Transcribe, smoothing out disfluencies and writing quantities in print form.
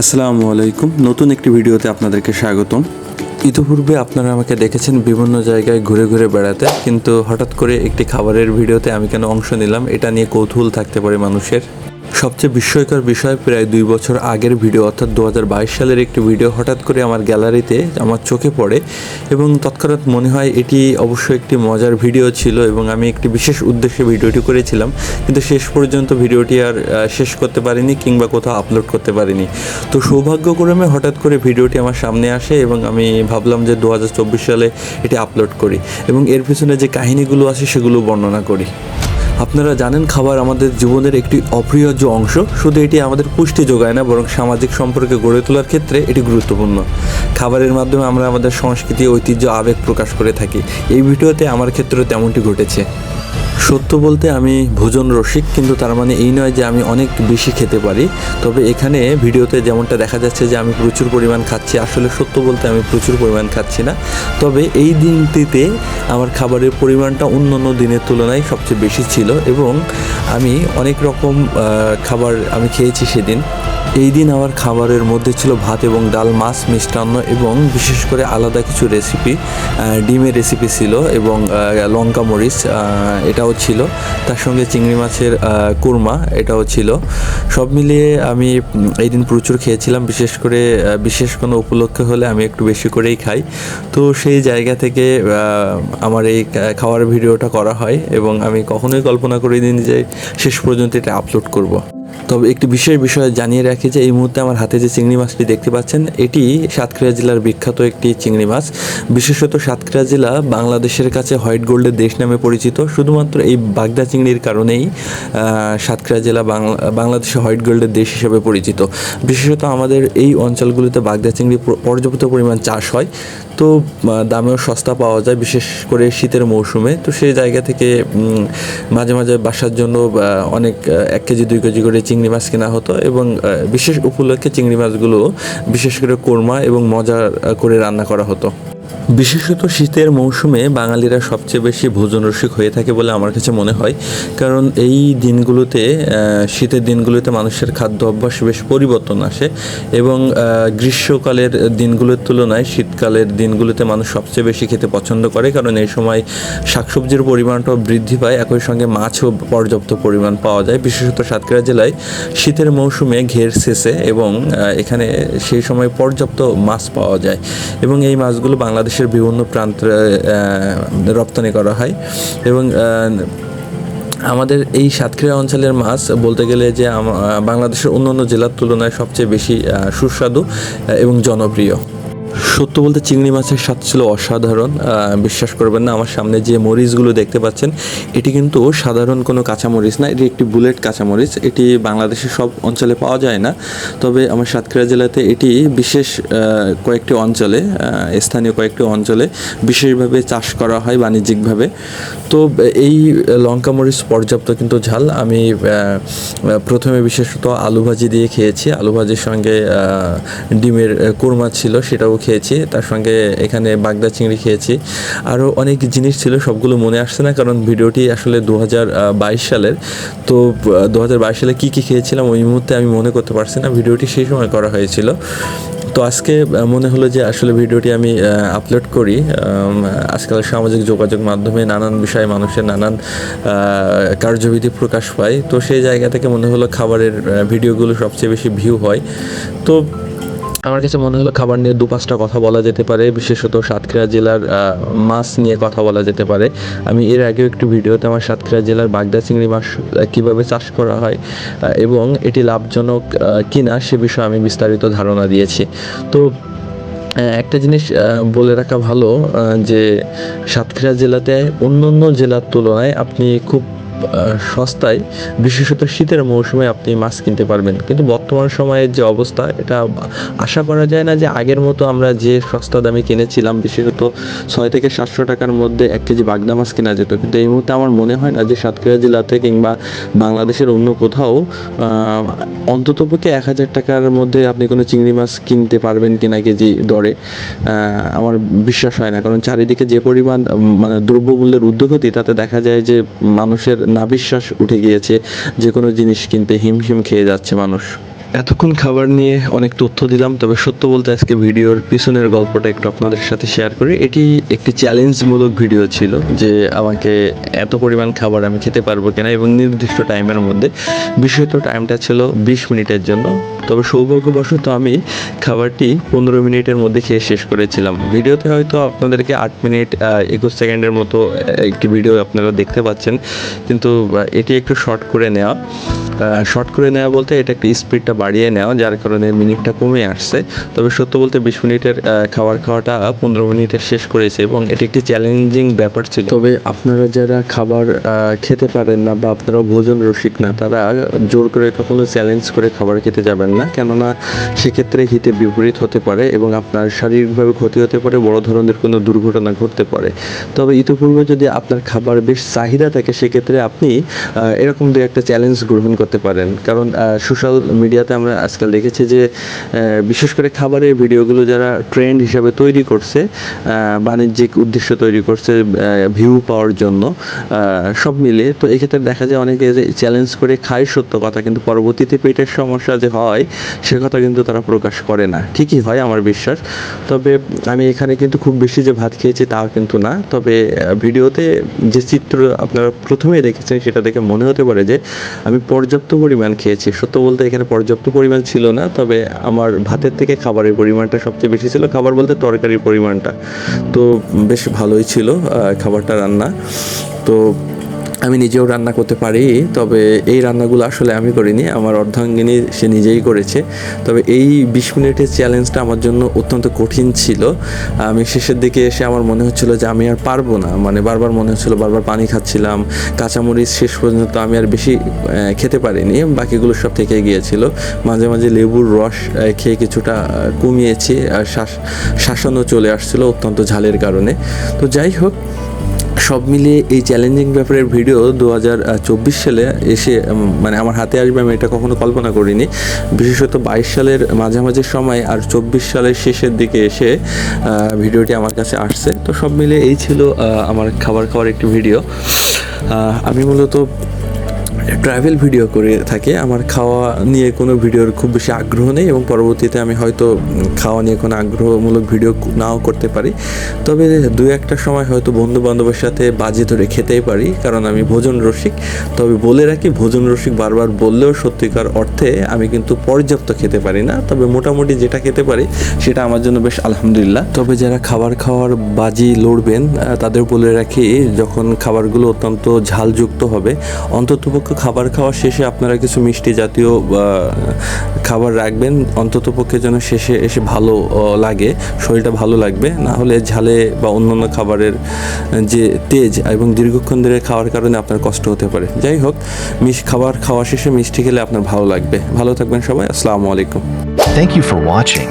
আসসালামু আলাইকুম। নতুন একটি ভিডিওতে আপনাদেরকে স্বাগতম। ইতিপূর্বে আপনারা আমাকে দেখেছেন বিভিন্ন জায়গায় ঘুরে ঘুরে বেড়াতে, কিন্তু হঠাৎ করে একটি খাবারের ভিডিওতে আমি কেন অংশ নিলাম এটা নিয়ে কৌতূহল থাকতে পারে মানুষের। সবচেয়ে বিস্ময়কর বিষয়, প্রায় 2 বছর আগের ভিডিও অর্থাৎ 2022 সালের একটি ভিডিও হঠাৎ করে আমার গ্যালারিতে আমার চোখে পড়ে এবং তৎক্ষণাৎ মনে হয় এটি অবশ্যই একটি মজার ভিডিও ছিল এবং আমি একটি বিশেষ উদ্দেশ্যে ভিডিওটি করেছিলাম, কিন্তু শেষ পর্যন্ত ভিডিওটি আর শেষ করতে পারিনি কিংবা কোথাও আপলোড করতে পারিনি। তো সৌভাগ্যক্রমে হঠাৎ করে ভিডিওটি আমার সামনে আসে এবং আমি ভাবলাম যে 2024 সালে এটি আপলোড করি এবং এর পিছনে যে কাহিনীগুলো আছে সেগুলো বর্ণনা করি। আপনারা জানেন, খাবার আমাদের জীবনের একটি অপরিহার্য অংশ। শুধু এটি আমাদের পুষ্টি যোগায় না, বরং সামাজিক সম্পর্কে গড়ে তোলার ক্ষেত্রে এটি গুরুত্বপূর্ণ। খাবারের মাধ্যমে আমরা আমাদের সংস্কৃতি, ঐতিহ্য, আবেগ প্রকাশ করে থাকি। এই ভিডিওতে আমার ক্ষেত্রে তেমনটি ঘটেছে। সত্য বলতে আমি ভোজন রসিক, কিন্তু তার মানে এই নয় যে আমি অনেক বেশি খেতে পারি। তবে এখানে ভিডিওতে যেমনটা দেখা যাচ্ছে যে আমি প্রচুর পরিমাণ খাচ্ছি, আসলে সত্য বলতে আমি প্রচুর পরিমাণ খাচ্ছি না। তবে এই দিনটিতে আমার খাবারের পরিমাণটা অন্যান্য দিনের তুলনায় সবচেয়ে বেশি ছিল এবং আমি অনেক রকম খাবার আমি খেয়েছি সেদিন। এই দিন আমার খাবারের মধ্যে ছিল ভাত এবং ডাল, মাছ, মিষ্টান্ন এবং বিশেষ করে আলাদা কিছু রেসিপি। ডিমের রেসিপি ছিল এবং লঙ্কা মরিচ এটাও ছিল, তার সঙ্গে চিংড়ি মাছের কোরমা এটাও ছিল। সব মিলিয়ে আমি এই দিন প্রচুর খেয়েছিলাম। বিশেষ করে বিশেষ কোনো উপলক্ষ হলে আমি একটু বেশি করেই খাই। তো সেই জায়গা থেকে আমার এই খাওয়ার ভিডিওটা করা হয় এবং আমি কখনোই কল্পনা করিনি যে শেষ পর্যন্ত এটা আপলোড করব। তবে একটি বিশেষ বিষয় জানিয়ে রাখি যে এই মুহূর্তে আমার হাতে যে চিংড়ি মাছটি দেখতে পাচ্ছেন, এটি সাতক্ষীরা জেলার বিখ্যাত একটি চিংড়ি মাছ। বিশেষত সাতক্ষীরা জেলা বাংলাদেশের কাছে হোয়াইট গোল্ডের দেশ নামে পরিচিত। শুধুমাত্র এই বাগদা চিংড়ির কারণেই সাতক্ষীরা জেলা বাংলাদেশে হোয়াইট গোল্ডের দেশ হিসেবে পরিচিত। বিশেষত আমাদের এই অঞ্চলগুলিতে বাগদা চিংড়ি পর্যাপ্ত পরিমাণ চাষ হয়, তো দামেও সস্তা পাওয়া যায়, বিশেষ করে শীতের মৌসুমে। তো সেই জায়গা থেকে মাঝে মাঝে বাসার জন্য অনেক 1 কেজি 2 কেজি করে চিংড়ি মাছ কেনা হতো এবং বিশেষ উপলক্ষে চিংড়ি মাছগুলো বিশেষ করে কোরমা এবং মজা করে রান্না করা হতো। বিশেষত শীতের মৌসুমে বাঙালিরা সবচেয়ে বেশি ভোজন রসিক হয়ে থাকে বলে আমার কাছে মনে হয়, কারণ এই দিনগুলোতে শীতের দিনগুলোতে মানুষের খাদ্য অভ্যাস বেশ পরিবর্তন আসে এবং গ্রীষ্মকালের দিনগুলোর তুলনায় শীতকালের দিনগুলোতে মানুষ সবচেয়ে বেশি খেতে পছন্দ করে, কারণ এই সময় শাকসবজির পরিমাণটাও বৃদ্ধি পায়, একই সঙ্গে মাছও পর্যাপ্ত পরিমাণ পাওয়া যায়। বিশেষত সাতক্ষীরা জেলায় শীতের মৌসুমে ঘের শেষে এবং এখানে সেই সময় পর্যাপ্ত মাছ পাওয়া যায় এবং এই মাছগুলো বাংলাদেশের বিভিন্ন প্রান্তে রপ্তানি করা হয় এবং আমাদের এই সাতক্ষীরা অঞ্চলের মাছ বলতে গেলে যে বাংলাদেশের অন্যান্য জেলার তুলনায় সবচেয়ে বেশি সুস্বাদু এবং জনপ্রিয়। সত্য বলতে চিংড়ি মাছের স্বাদ ছিল অসাধারণ। বিশ্বাস করবেন না, আমার সামনে যে মরিচগুলো দেখতে পাচ্ছেন এটি কিন্তু সাধারণ কোনো কাঁচামরিচ না, এটি একটি বুলেট কাঁচামরিচ। এটি বাংলাদেশের সব অঞ্চলে পাওয়া যায় না, তবে আমার সাতক্ষীরা জেলাতে এটি বিশেষ কয়েকটি অঞ্চলে, স্থানীয় কয়েকটি অঞ্চলে বিশেষভাবে চাষ করা হয় বাণিজ্যিকভাবে। তো এই লঙ্কা মরিচ পর্যাপ্ত কিন্তু ঝাল। আমি প্রথমে বিশেষত আলু ভাজি দিয়ে খেয়েছি, আলু ভাজির সঙ্গে ডিমের কোরমা ছিল সেটাও খেয়েছি, তার সঙ্গে এখানে বাগদা চিংড়ি খেয়েছি, আরও অনেক জিনিস ছিল, সবগুলো মনে আসছে না কারণ ভিডিওটি আসলে 2022 সালের। তো 2022 সালে কী কী খেয়েছিলাম ওই মুহূর্তে আমি মনে করতে পারছি না, ভিডিওটি সেই সময় করা হয়েছিল। তো আজকে মনে হলো যে আসলে ভিডিওটি আমি আপলোড করি। আজকাল সামাজিক যোগাযোগ মাধ্যমে নানান বিষয়ে মানুষের নানান কার্যবিধি প্রকাশ পায়, তো সেই জায়গা থেকে মনে হলো খাবারের ভিডিওগুলো সবচেয়ে বেশি ভিউ হয়। তো আমার কাছে মনে হলো খাবার নিয়ে 2-5টা কথা বলা যেতে পারে, বিশেষত সাতক্ষীরা জেলার মাছ নিয়ে কথা বলা যেতে পারে। আমি এর আগেও একটি ভিডিওতে আমার সাতক্ষীরা জেলার বাগদা চিংড়ি মাছ কীভাবে চাষ করা হয় এবং এটি লাভজনক কিনা সে বিষয়ে আমি বিস্তারিত ধারণা দিয়েছি। তো একটা জিনিস বলে রাখা ভালো যে সাতক্ষীরা জেলাতে অন্যান্য জেলার তুলনায় আপনি খুব সস্তায়, বিশেষত শীতের মৌসুমে আপনি মাছ কিনতে পারবেন, কিন্তু বর্তমান সময়ের যে অবস্থা এটা আশা করা যায় না যে আগের মতো আমরা যে সস্তা দামে কিনেছিলাম, বিশেষত 600 থেকে 700 টাকার মধ্যে 1 কেজি বাগদা মাছ কেনা যেত, কিন্তু এই মুহূর্তে আমার মনে হয় না যে সাতক্ষীরা জেলাতে কিংবা বাংলাদেশের অন্য কোথাও অন্ততপক্ষে 1000 টাকার মধ্যে আপনি কোনো চিংড়ি মাছ কিনতে পারবেন কিনা কেজি দরে আমার বিশ্বাস হয় না, কারণ চারিদিকে যে পরিমাণ মানে দ্রব্যমূল্যের ঊর্ধ্বগতি, তাতে দেখা যায় যে মানুষের নাভিশ্বাস উঠে গিয়েছে, যে কোনো জিনিস কিনতে হিমশিম খেয়ে যাচ্ছে মানুষ। এতক্ষণ খাবার নিয়ে অনেক তথ্য দিলাম, তবে সত্য বলতে আজকে ভিডিওর পিছনের গল্পটা একটু আপনাদের সাথে শেয়ার করি। এটি একটি চ্যালেঞ্জমূলক ভিডিও ছিল যে আমাকে এত পরিমাণ খাবার আমি খেতে পারবো কিনা এবং নির্দিষ্ট টাইমের মধ্যে। বিশেষত টাইমটা ছিল 20 মিনিটের জন্য, তবে সৌভাগ্যবশত আমি খাবারটি 15 মিনিটের মধ্যে খেয়ে শেষ করেছিলাম। ভিডিওতে হয়তো আপনাদেরকে 8 মিনিট 21 সেকেন্ডের মতো একটি ভিডিও আপনারা দেখতে পাচ্ছেন, কিন্তু এটি একটু শর্ট করে নেওয়া বলতে এটা একটু স্পিডটা বাড়িয়ে নেওয়া, যার কারণে মিনিটটা কমে আসছে। তবে সত্য বলতে 20 মিনিটের খাওয়াটা 15 মিনিটে শেষ করেছে এবং এটি একটি চ্যালেঞ্জিং ব্যাপার ছিল। তবে আপনারা যারা খাবার খেতে পারেন না বা আপনারা ভোজন রসিক না, তারা জোর করে কখনো চ্যালেঞ্জ করে খাবার খেতে যাবেন না, কেননা সেক্ষেত্রে হিতে বিপরীত হতে পারে এবং আপনার শারীরিকভাবে ক্ষতি হতে পারে, বড় ধরনের কোনো দুর্ঘটনা ঘটতে পারে। তবে ইতিপূর্বে যদি আপনার খাবার বেশ চাহিদা থাকে, সেক্ষেত্রে আপনি এরকম দু একটা চ্যালেঞ্জ গ্রহণ করতে পারেন। কারণ সোশ্যাল মিডিয়াতে আমরা আজকাল দেখেছি যে বিশেষ করে খাবারের ভিডিওগুলো যারা ট্রেন্ড হিসাবে তৈরি করছে, বাণিজ্যিক উদ্দেশ্য তৈরি করছে, ভিউ পাওয়ার জন্য, সব মিলে, তো এক্ষেত্রে দেখা যায় অনেকে যে চ্যালেঞ্জ করে খায় সত্য কথা, কিন্তু পরবর্তীতে পেটের সমস্যা যে হয় সে কথা কিন্তু তারা প্রকাশ করে না। ঠিকই হয় আমার বিশ্বাস। তবে আমি এখানে কিন্তু খুব বেশি যে ভাত খেয়েছি তাও কিন্তু না। তবে ভিডিওতে যে চিত্র আপনারা প্রথমেই দেখেছেন সেটা দেখে মনে হতে পারে যে আমি পর্যাপ্ত পরিমাণ খেয়েছি। সত্য বলতে এখানে পর্যাপ্ত পরিমাণ ছিল না, তবে আমার ভাতের থেকে খাবারের পরিমাণটা সবচেয়ে বেশি ছিল। খাবার বলতে তরকারির পরিমাণটা তো বেশ ভালোই ছিল খাবারটা রান্না। তো আমি নিজেও রান্না করতে পারি, তবে এই রান্নাগুলো আসলে আমি করিনি, আমার অর্ধাঙ্গিনী সে নিজেই করেছে। তবে এই 20 মিনিটের চ্যালেঞ্জটা আমার জন্য অত্যন্ত কঠিন ছিল। আমি শেষের দিকে এসে আমার মনে হচ্ছিলো যে আমি আর পারবো না, মানে বারবার মনে হচ্ছিলো, বারবার পানি খাচ্ছিলাম। কাঁচামরিচ শেষ পর্যন্ত আমি আর বেশি খেতে পারিনি, বাকিগুলো সব থেকে গিয়েছিল। মাঝে মাঝে লেবুর রস খেয়ে কিছুটা কমিয়েছি, আর শাসনও চলে আসছিলো অত্যন্ত ঝালের কারণে। তো যাই হোক, সব মিলিয়ে এই চ্যালেঞ্জিং ব্যাপারের ভিডিও 2024 সালে এসে মানে আমার হাতে আসবে আমি এটা কখনো কল্পনা করিনি। বিশেষত 22 সালের মাঝামাঝি সময় আর 24 সালের শেষের দিকে এসে ভিডিওটি আমার কাছে আসছে। তো সব মিলিয়ে এই ছিল আমার খাওয়ার একটি ভিডিও। আমি মূলত ট্রাভেল ভিডিও করে থাকি, আমার খাওয়া নিয়ে কোনো ভিডিওর খুব বেশি আগ্রহ নেই এবং পরবর্তীতে আমি হয়তো খাওয়া নিয়ে কোনো আগ্রহমূলক ভিডিও নাও করতে পারি। তবে দু একটা সময় হয়তো বন্ধু বান্ধবের সাথে বাজি ধরে খেতেই পারি, কারণ আমি ভোজন রসিক। তবে বলে রাখি, ভোজন রসিক বারবার বললেও সত্যিকার অর্থে আমি কিন্তু পর্যাপ্ত খেতে পারি না, তবে মোটামুটি যেটা খেতে পারি সেটা আমার জন্য বেশ আলহামদুলিল্লাহ। তবে যারা খাওয়ার বাজি লড়বেন তাদের বলে রাখি, যখন খাবারগুলো অত্যন্ত ঝালযুক্ত হবে, অন্ততপক্ষে খাবার খাওয়ার শেষে আপনারা কিছু মিষ্টি জাতীয় খাবার রাখবেন, অন্ততপক্ষে যেন শেষে এসে ভালো লাগে, শরীরটা ভালো লাগবে। না হলে ঝালে বা অন্যান্য খাবারের যে তেজ এবং দীর্ঘক্ষণ ধরে খাওয়ার কারণে আপনার কষ্ট হতে পারে। যাই হোক, খাওয়া শেষে মিষ্টি খেলে আপনার ভালো লাগবে। ভালো থাকবেন সবাই। আসসালামু আলাইকুম। Thank you for watching.